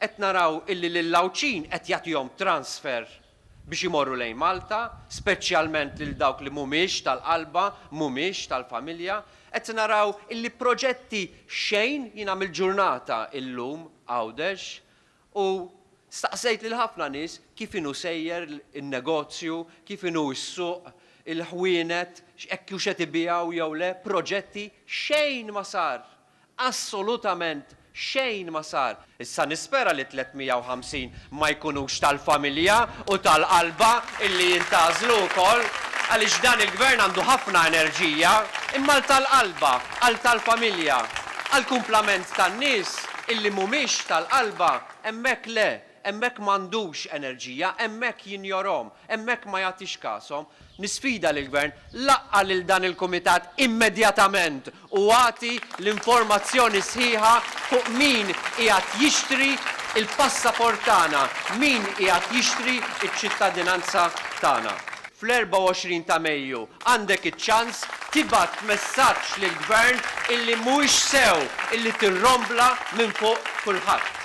qed naraw illi lill-Lawċin qed jagħtihom transfer biex imorru lejn Malta, speċjalment lil dawk li mhumiex tal-qalba, mhumiex tal-familja, qed naraw illi proġetti xejn jiena mill-ġurnata illum għawdex u staqsejt lil ħafna nies kif inhu sejjer in-negozju, kif inhu s-suq, il-ħwienet, hekk hux qed ibijaw jew le, proġetti xejn ma sar. Assolutament xejn ma sar. Issa nispera li 350 ma jkunux tal-familja u tal-qalba illi jintażlu wkoll għaliex dan il-gvern għandu ħafna enerġija imma tal-qalba, għal tal-familja, għal kumplament tan-nies illi mhumiex tal-qalba hemmhekk le. Hemmhekk m'għandux enerġija, hemmhekk jinjorhom, hemmhekk ma jagħtix kasom. Nisfida lill-Gvern laqqa lil dan il-Kumitat immedjatament u għati l-informazzjoni sħiħa fuq min qiegħed jixtri il-passaport tagħna, min qiegħed jixtri iċ-ċittadinanza tagħna. Fl-24 ta' Mejju għandek iċ-ċans tibgħat messaġġ lill-Gvern illi mhuwiex sew illi tirrombla minn fuq kulħadd.